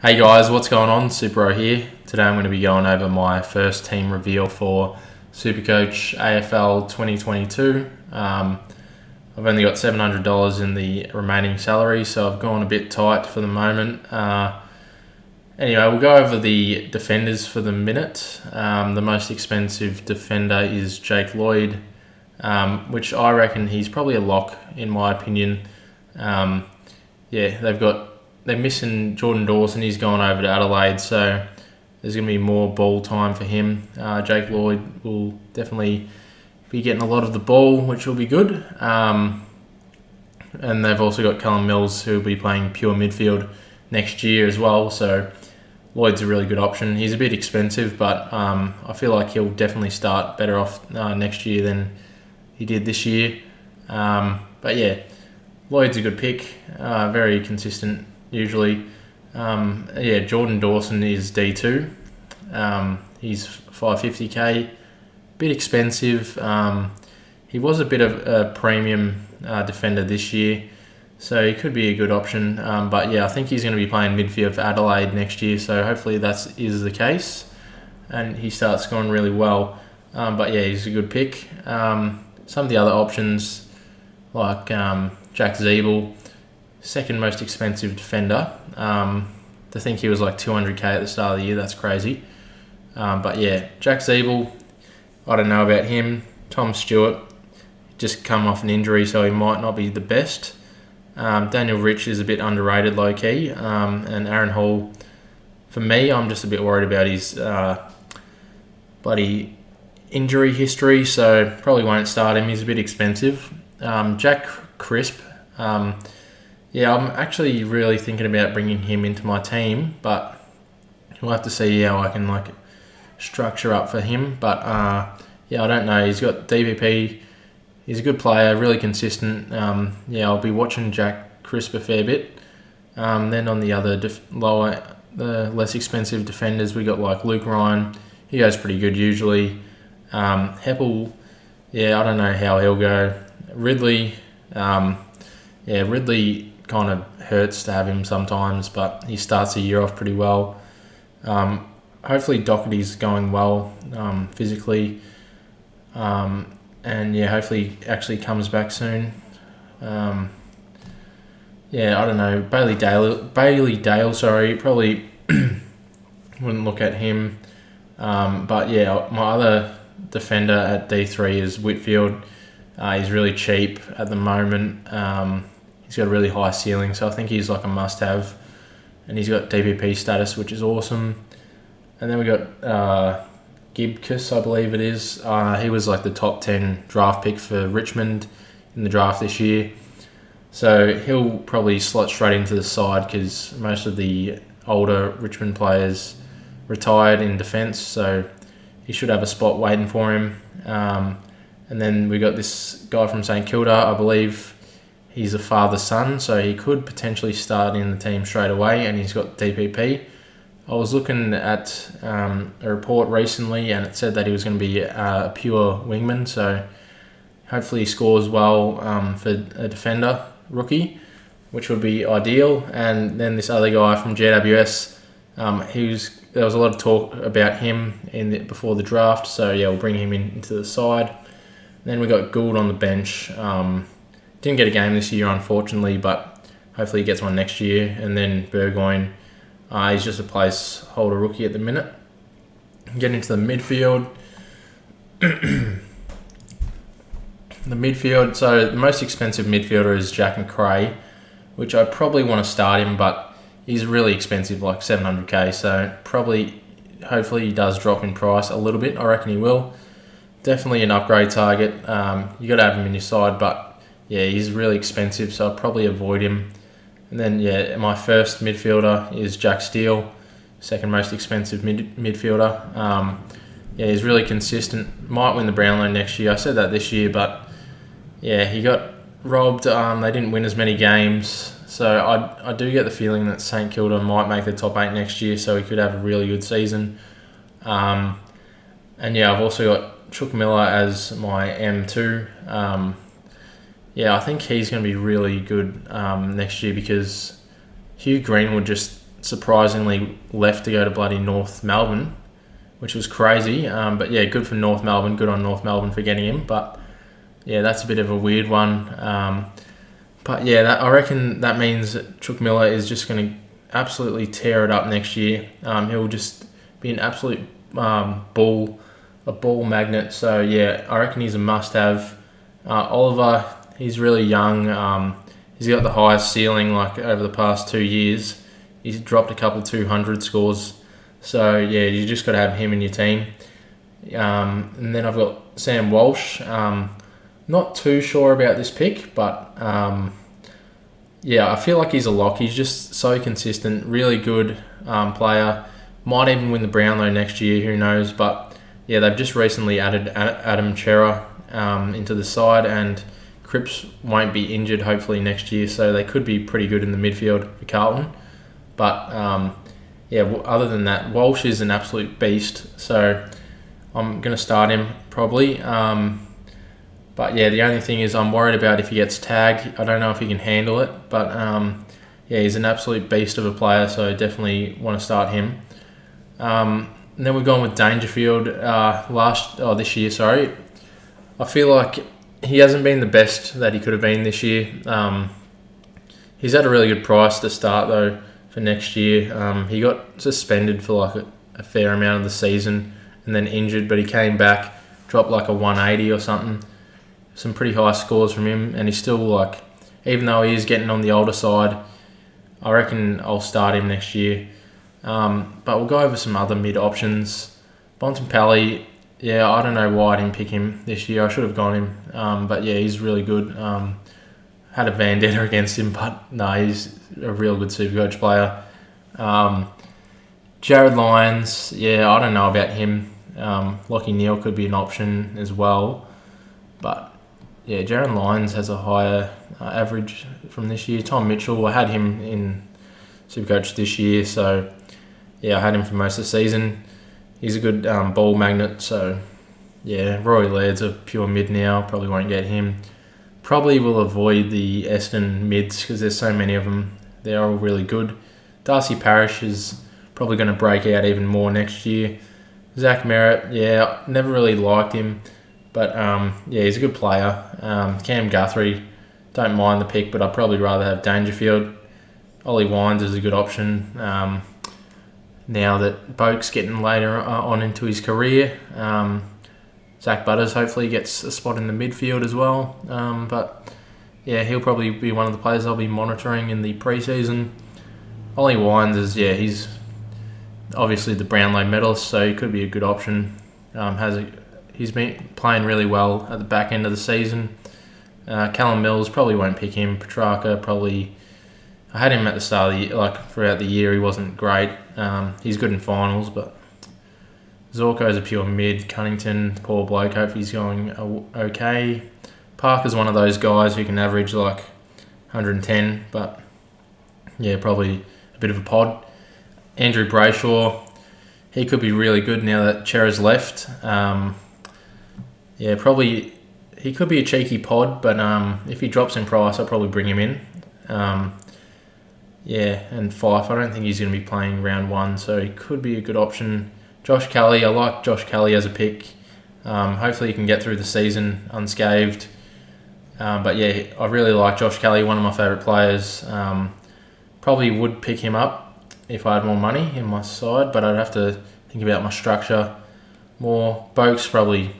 Hey guys, what's going on? Supero here. Today I'm going to be going over my first team reveal for Supercoach AFL 2022. I've only got $700 in the remaining salary, so I've gone a bit tight for the moment. Anyway, we'll go over the defenders for the minute. The most expensive defender is Jake Lloyd, which I reckon he's probably a lock in my opinion. They're missing Jordan Dawson. He's gone over to Adelaide, so there's going to be more ball time for him. Jake Lloyd will definitely be getting a lot of the ball, which will be good. And they've also got Callum Mills, who will be playing pure midfield next year as well. So Lloyd's a really good option. He's a bit expensive, but I feel like he'll definitely start better off next year than he did this year. But yeah, Lloyd's a good pick. Very consistent. Usually, Jordan Dawson is D2. He's 550k, bit expensive. He was a bit of a premium defender this year, so he could be a good option. But yeah, I think he's going to be playing midfield for Adelaide next year, so hopefully that is the case, and he starts scoring really well. But yeah, he's a good pick. Some of the other options, like Jack Zeeble, second most expensive defender. To think he was like 200k at the start of the year, that's crazy. But yeah, Jack Zeeble, I don't know about him. Tom Stewart, just come off an injury, so he might not be the best. Daniel Rich is a bit underrated low-key. And Aaron Hall, for me, I'm just a bit worried about his bloody injury history, so probably won't start him. He's a bit expensive. Jack Crisp, I'm actually really thinking about bringing him into my team, but we'll have to see how I can structure up for him. But I don't know. He's got DVP. He's a good player, really consistent. I'll be watching Jack Crisp a fair bit. Then on the other the less expensive defenders, we got like Luke Ryan. He goes pretty good usually. Heppel, I don't know how he'll go. Ridley, Ridley kind of hurts to have him sometimes, but he starts the year off pretty well. Hopefully Doherty's going well physically, and hopefully he actually comes back soon. I don't know, Bailey Dale, probably wouldn't look at him. But yeah, my other defender at D3 is Whitfield. He's really cheap at the moment. He's got a really high ceiling, so I think he's like a must-have. And he's got DPP status, which is awesome. And then we got Gibcus, I believe it is. He was like the top 10 draft pick for Richmond in the draft this year. So he'll probably slot straight into the side because most of the older Richmond players retired in defence, so he should have a spot waiting for him. And then we got this guy from St Kilda, I believe he's a father-son, so he could potentially start in the team straight away, and he's got DPP. I was looking at a report recently, and it said that he was going to be a pure wingman, so hopefully he scores well for a defender rookie, which would be ideal. And then this other guy from GWS, there was a lot of talk about him before the draft, so we'll bring him into the side. Then we got Gould on the bench. Didn't get a game this year, unfortunately, but hopefully he gets one next year. And then Burgoyne, he's just a placeholder rookie at the minute. Get into the midfield. So the most expensive midfielder is Jack McRae, which I probably want to start him, but he's really expensive, like 700k. So hopefully he does drop in price a little bit. I reckon he will. Definitely an upgrade target. You got to have him in your side, but he's really expensive, so I'll probably avoid him. And then my first midfielder is Jack Steele, second most expensive midfielder. He's really consistent. Might win the Brownlow next year. I said that this year, but he got robbed. They didn't win as many games, so I do get the feeling that St Kilda might make the top 8 next year, so he could have a really good season. I've also got Chook Miller as my M2. I think he's going to be really good next year because Hugh Greenwood just surprisingly left to go to bloody North Melbourne, which was crazy. But yeah, good for North Melbourne. Good on North Melbourne for getting him. But yeah, that's a bit of a weird one. But yeah, I reckon that means that Chook Miller is just going to absolutely tear it up next year. He'll just be an absolute ball magnet. So yeah, I reckon he's a must-have. Oliver, he's really young. He's got the highest ceiling like over the past 2 years. He's dropped a couple 200 scores. So yeah, you just got to have him in your team. And then I've got Sam Walsh. Not too sure about this pick, but yeah, I feel like he's a lock. He's just so consistent, really good player. Might even win the Brownlow next year, who knows? But yeah, they've just recently added Adam Chera into the side, and Cripps won't be injured hopefully next year, so they could be pretty good in the midfield for Carlton. But yeah, other than that, Walsh is an absolute beast, so I'm going to start him probably. But yeah, the only thing is I'm worried about if he gets tagged. I don't know if he can handle it, but yeah, he's an absolute beast of a player, so I definitely want to start him. And then we're going with Dangerfield this year, sorry. I feel like he hasn't been the best that he could have been this year. He's at a really good price to start, though, for next year. He got suspended for like a fair amount of the season and then injured, but he came back, dropped like a 180 or something. Some pretty high scores from him, and he's still like, even though he is getting on the older side, I reckon I'll start him next year. But we'll go over some other mid options. Bontempelli, yeah, I don't know why I didn't pick him this year. I should have gone him. But yeah, he's really good. Had a vendetta against him, but no, he's a real good Supercoach player. Jared Lyons, yeah, I don't know about him. Lachie Neale could be an option as well. But yeah, Jared Lyons has a higher average from this year. Tom Mitchell, I had him in Supercoach this year, so yeah, I had him for most of the season. He's a good ball magnet, so yeah, Rory Laird's a pure mid now, probably won't get him. Probably will avoid the Essendon mids because there's so many of them. They're all really good. Darcy Parish is probably going to break out even more next year. Zach Merritt, yeah, never really liked him, but yeah, he's a good player. Cam Guthrie, don't mind the pick, but I'd probably rather have Dangerfield. Ollie Wines is a good option now that Boak's getting later on into his career. Zach Butters hopefully gets a spot in the midfield as well. But yeah, he'll probably be one of the players I'll be monitoring in the preseason. Ollie Wines is, yeah, he's obviously the Brownlow medalist, so he could be a good option. He's been playing really well at the back end of the season. Callum Mills probably won't pick him. Petrarca probably. I had him at the start of the year, like throughout the year. He wasn't great. He's good in finals, but Zorko's a pure mid. Cunnington, poor bloke. Hope he's going okay. Parker's one of those guys who can average like 110, but yeah, probably a bit of a pod. Andrew Brayshaw, he could be really good now that Chera's left. Yeah, probably he could be a cheeky pod, but if he drops in price, I'll probably bring him in. Yeah, and Fife, I don't think he's going to be playing round one, so he could be a good option. Josh Kelly, I like Josh Kelly as a pick. Hopefully he can get through the season unscathed. But yeah, I really like Josh Kelly, one of my favourite players. Probably would pick him up if I had more money in my side, but I'd have to think about my structure more. Boak's probably...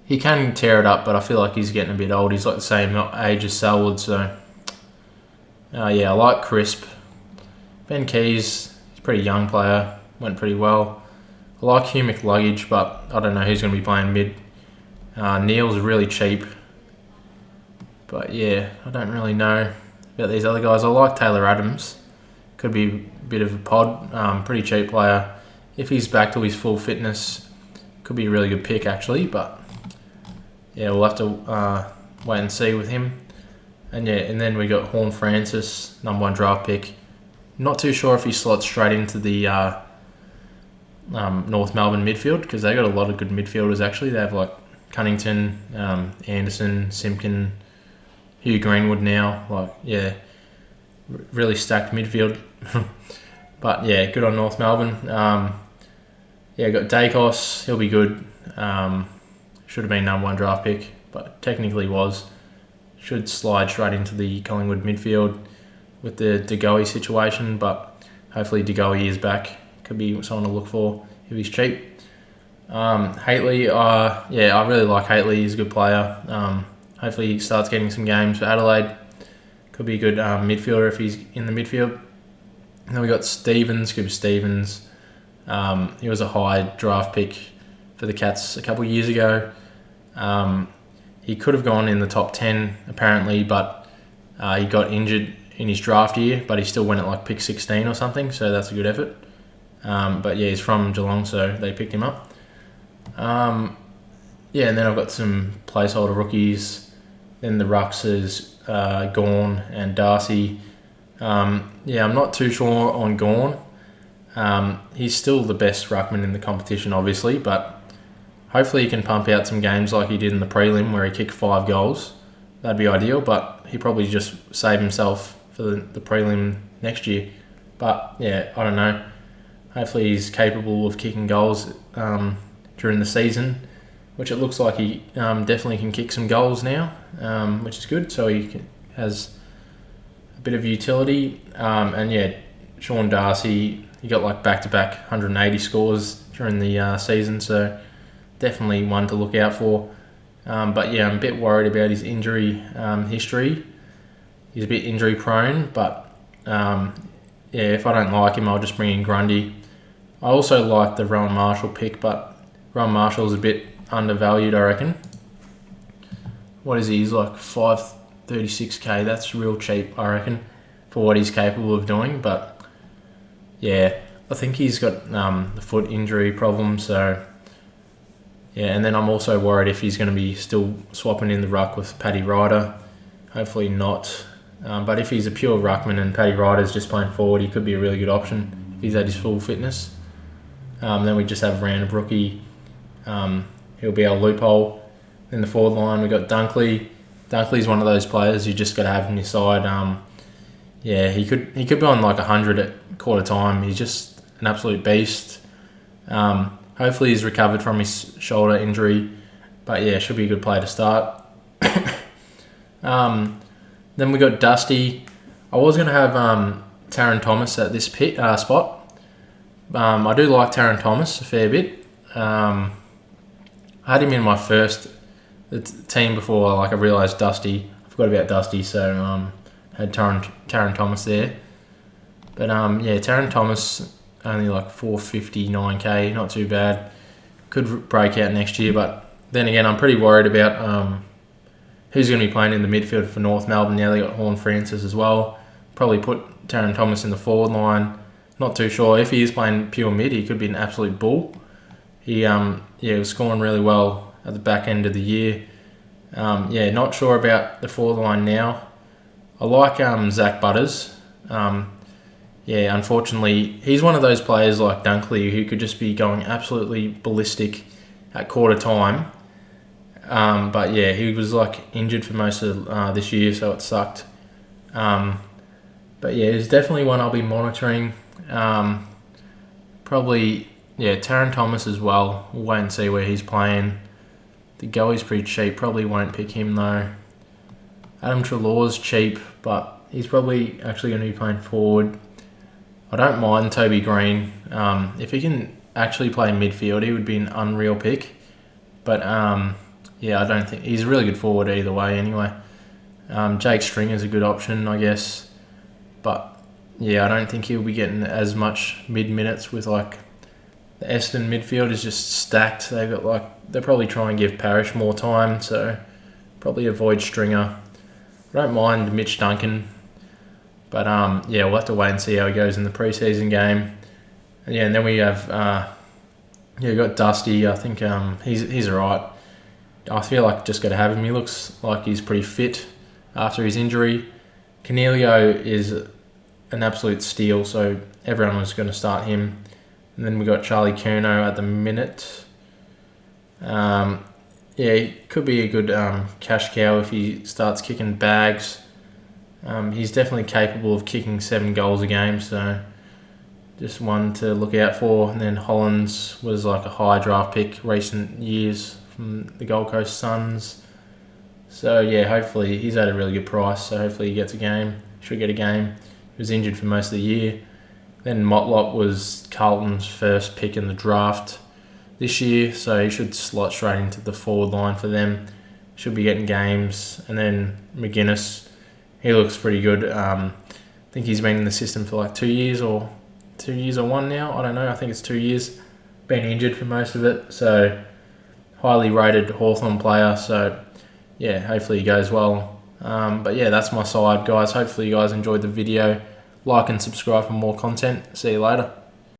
He can tear it up, but I feel like he's getting a bit old. He's like the same age as Selwood, so... yeah, I like Crisp. Ben Keys, he's a pretty young player. Went pretty well. I like Hugh McLuggage, but I don't know who's going to be playing mid. Neil's really cheap. But yeah, I don't really know about these other guys. I like Taylor Adams. Could be a bit of a pod. Pretty cheap player. If he's back to his full fitness, could be a really good pick actually. But yeah, we'll have to wait and see with him. And yeah, and then we got Horn Francis, number 1 draft pick. Not too sure if he slots straight into the North Melbourne midfield because they got a lot of good midfielders actually. They have like Cunnington, Anderson, Simpkin, Hugh Greenwood now. Like, yeah, really stacked midfield. But yeah, good on North Melbourne. Got Dacos. He'll be good. Should have been number 1 draft pick, but technically was. Should slide straight into the Collingwood midfield with the De Goey situation, but hopefully De Goey is back. Could be someone to look for if he's cheap. Haitley, I really like Haitley. He's a good player. Hopefully he starts getting some games for Adelaide. Could be a good midfielder if he's in the midfield. And then we got Stevens, Cooper Stevens. He was a high draft pick for the Cats a couple of years ago. He could have gone in the top 10 apparently, but he got injured in his draft year, but he still went at like pick 16 or something, so that's a good effort. But yeah, he's from Geelong, so they picked him up. And then I've got some placeholder rookies. Then the Rucks is Gawn and Darcy. I'm not too sure on Gawn. He's still the best ruckman in the competition, obviously, but hopefully he can pump out some games like he did in the prelim where he kicked 5 goals. That'd be ideal, but he probably just save himself for the prelim next year. But yeah, I don't know. Hopefully he's capable of kicking goals during the season, which it looks like he definitely can kick some goals now, which is good. So has a bit of utility. Sean Darcy, he got like back-to-back 180 scores during the season, so definitely one to look out for. I'm a bit worried about his injury history. He's a bit injury prone, but if I don't like him, I'll just bring in Grundy. I also like the Rowan Marshall pick, but Rowan Marshall's a bit undervalued, I reckon. What is he? He's like 536k. That's real cheap, I reckon, for what he's capable of doing. But yeah, I think he's got the foot injury problem, so yeah. And then I'm also worried if he's going to be still swapping in the ruck with Paddy Ryder. Hopefully not. But if he's a pure ruckman and Paddy Ryder's just playing forward, he could be a really good option if he's at his full fitness. Then we just have a random rookie. He'll be our loophole. In the forward line, we got Dunkley. Dunkley's one of those players you just got to have on your side. He could be on like 100 at quarter time. He's just an absolute beast. Hopefully he's recovered from his shoulder injury. But yeah, should be a good player to start. Then we got Dusty. I was going to have Taron Thomas at this spot. I do like Taron Thomas a fair bit. I had him in my first team before I realised Dusty. I forgot about Dusty, so had Taron Thomas there. But Taron Thomas only like 459k, not too bad. Could break out next year, but then again, I'm pretty worried about who's going to be playing in the midfield for North Melbourne. Now they got Horn Francis as well. Probably put Taron Thomas in the forward line. Not too sure. If he is playing pure mid, he could be an absolute bull. He was scoring really well at the back end of the year. Not sure about the forward line now. I like Zach Butters. Unfortunately, he's one of those players like Dunkley who could just be going absolutely ballistic at quarter time. He was like injured for most of this year, so it sucked. He's definitely one I'll be monitoring. Taron Thomas as well. We'll wait and see where he's playing. The Goey's pretty cheap. Probably won't pick him though. Adam Treloar's cheap, but he's probably actually going to be playing forward. I don't mind Toby Green. If he can actually play midfield, he would be an unreal pick. But I don't think he's a really good forward either way. Anyway, Jake Stringer's a good option, I guess. But I don't think he'll be getting as much mid minutes with like the Essendon midfield is just stacked. They'll probably try and give Parrish more time, so probably avoid Stringer. I don't mind Mitch Duncan, but we'll have to wait and see how he goes in the preseason game. And then we have we got Dusty. I think he's alright. I feel like just got to have him. He looks like he's pretty fit after his injury. Cornelio is an absolute steal, so everyone was going to start him. And then we got Charlie Curnow at the minute. He could be a good cash cow if he starts kicking bags. He's definitely capable of kicking 7 goals a game, so just one to look out for. And then Hollins was like a high draft pick recent years from the Gold Coast Suns. So yeah, hopefully he's at a really good price. So hopefully he gets a game. Should get a game. He was injured for most of the year. Then Motlop was Carlton's first pick in the draft this year, so he should slot straight into the forward line for them. Should be getting games. And then McGuinness, he looks pretty good. I think he's been in the system for like 2 years or 1 now. I don't know. I think it's 2 years. Been injured for most of it. So highly rated Hawthorn player. So yeah, hopefully he goes well. But yeah, that's my side, guys. Hopefully you guys enjoyed the video. Like and subscribe for more content. See you later.